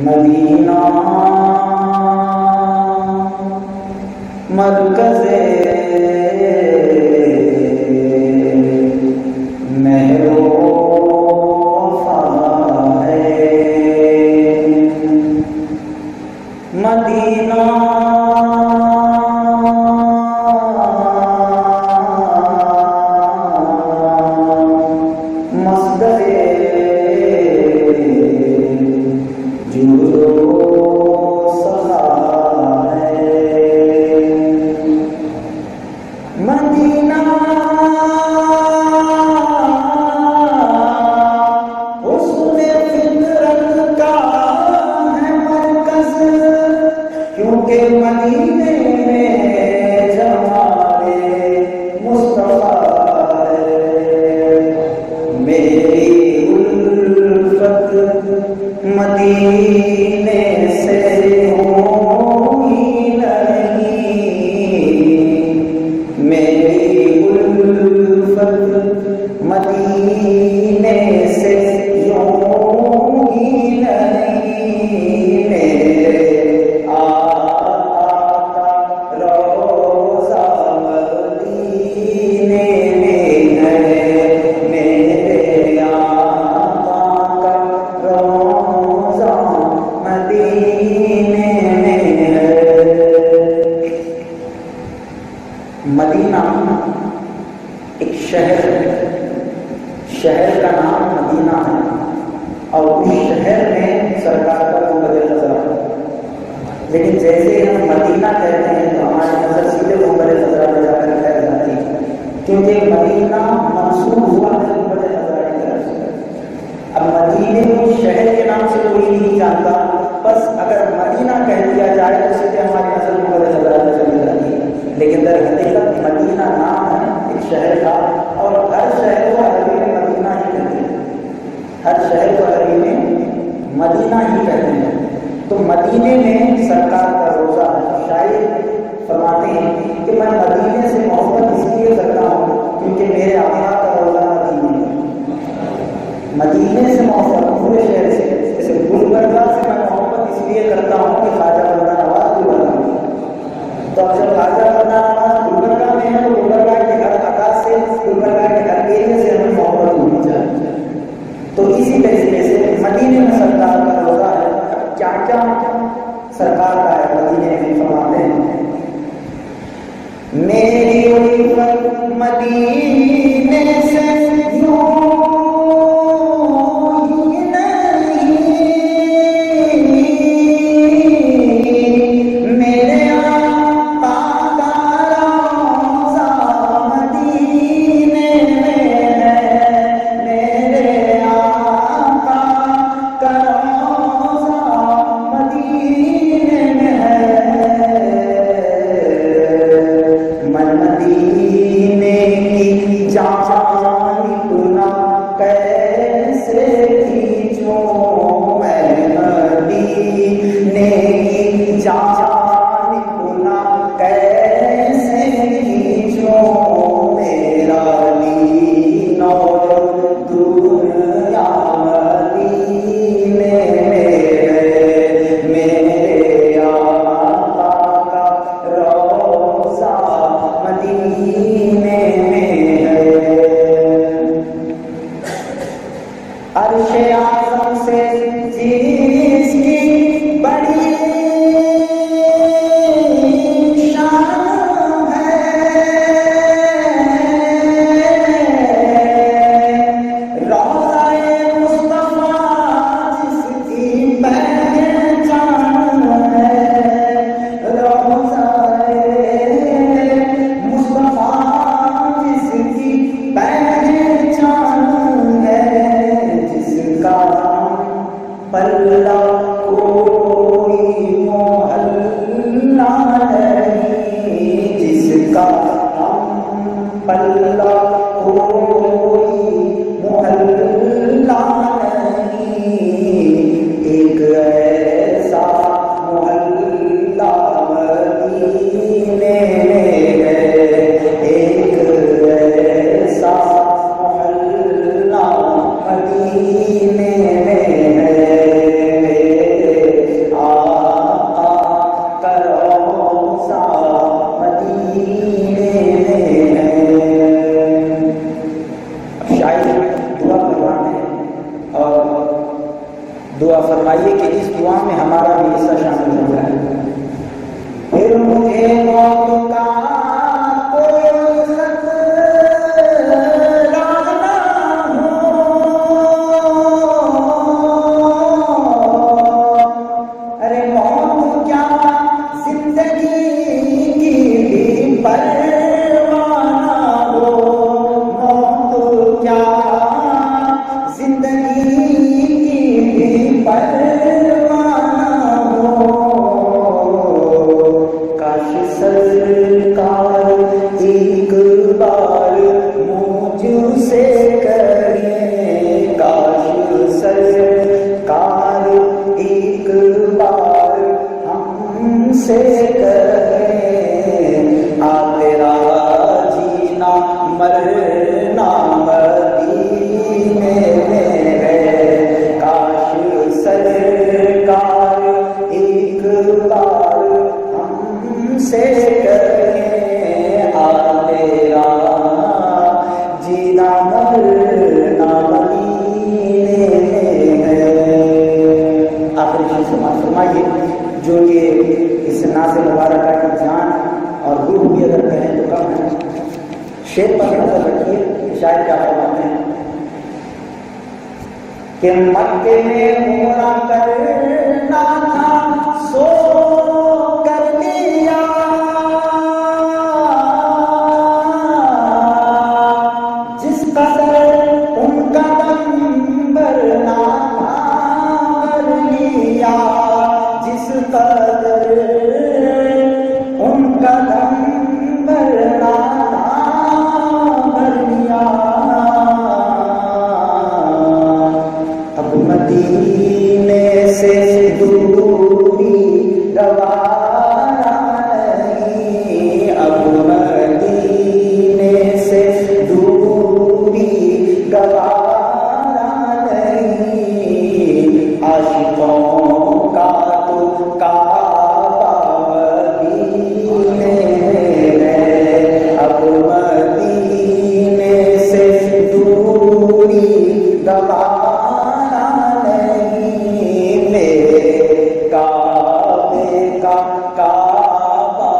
مدینہ مرکز مہر و وفا ہے، مدینہ مصدر جود و سخا ہے، مدینہ حسن فطرت کا ہے مرکز، کیونکہ مدینے میں جمال مصطفیٰ ہے، میری الفت مدینے سے ہوئی نہیں، میری الفت مدینے سے ہوئی نہیں، میرے آقا کا روضہ مدینے میں ہے، میرے آقا کا روضہ مدینے میں ہے۔ مدینہ ایک شہر ہے، شہر کا نام مدینہ ہے، اور اس شہر میں سرکار کا گنبد خضرا ہے، لیکن جیسے ہی ہم مدینہ کہتے ہیں تو ہماری نظر سیدھے گنبد خضرا پہ جا کر ٹھہر جاتی ہے، کیونکہ مدینہ منسوب ہوا ہے گنبد خضرا کی طرف سے۔ اب مدینے کو شہر کے نام سے کوئی نہیں جانتا، بس اگر مدینہ کہہ دیا جائے تو سیدھے ہماری نظر گنبد خضرا پہ چلی جاتی ہے، لیکن در حقیقت مدینہ نام ہے ایک شہر کا، اور ہر شہر کو عربی میں مدینہ ہی کہتے ہیں، ہر شہر کو عربی میں مدینہ ہی کہتے ہیں۔ تو مدینے میں سرکار کا روضہ ہے، شاعر فرماتے ہیں کہ میں مدینے سے محبت اس لیے کرتا ہوں کیونکہ میرے آقا کا روضہ مدینے ہے، مدینے سے محبت پورے شہر سے، جیسے گلبرگہ سے میں محبت اس لیے کرتا ہوں کہ خواجہ بندہ نواز گلبرگہ میں، تو اب جب خواجہ بندہ نواز گلبرگہ میں ہے تو گلبرگہ کے ہر عکاس سے، گلبرگہ کے ہر ایریے سے ہمیں محبت ہونی چاہیے۔ تو اسی طریقے سے مدینے میں سرکار کا روضہ ہے۔ کیا کیا سرکار کا ہے مدینے میں، فرماتے ہیں میری الفت مدینے سے یوں ہی نہیں، میرے آقا کا روضہ مدینے میں ہے، میرے آقا کا روضہ مدینے میں ہے، من مدینے کی جانب نہ کیسے کھینچوں، میں مدینے کی جانب نہ کیسے کھینچوں، میرا دین اور دنیا مدینے میں ہے، میرے آقا کا روضہ مدینے میں ہے۔ عرش اعظم سے جس کی بڑی شان ہے، روضہ مصطفیٰ جس کی پہچان ہے، روضہ مصطفیٰ جس کی پہچان ہے، جس کا پلہ کوئی محلہ نہیں، جس کا پلہ کوئی محلہ نہیں، ایک ایسا محلہ مدینے میں ہے، ایک ایسا محلہ مدینے میں ہے، میرے فرمائیے کہ اس دعا میں ہمارا بھی حصہ شامل ہو جائے. پھر مجھے موت کا کوئی جو یہ اس ناز مبارکہ کی جان اور روح بھی اگر کہیں تو کم ہے. شیر پر نظر رکھیے شاید کیا فرماتے ہیں کہ مکے میں عمرہ کرنا تھا سو کر لیا، جس قدر ان کا دم بھرنا تھا بھر لیا، جس قدر ان کا دم بھرنا تھا بھر لیا. اب مدینے سے دوری گوارا نہیں، اب مدینے سے دوری گوارا نہیں، عاشقوں کا تو کعبہ مدینے ہے، اب مدینے سے دوری گوارا نہیں، میرے کعبے کا کعبہ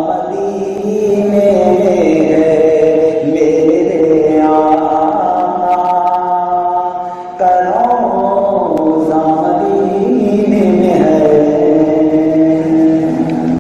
مدینے ہے، میرے آقا کا روضہ مدینے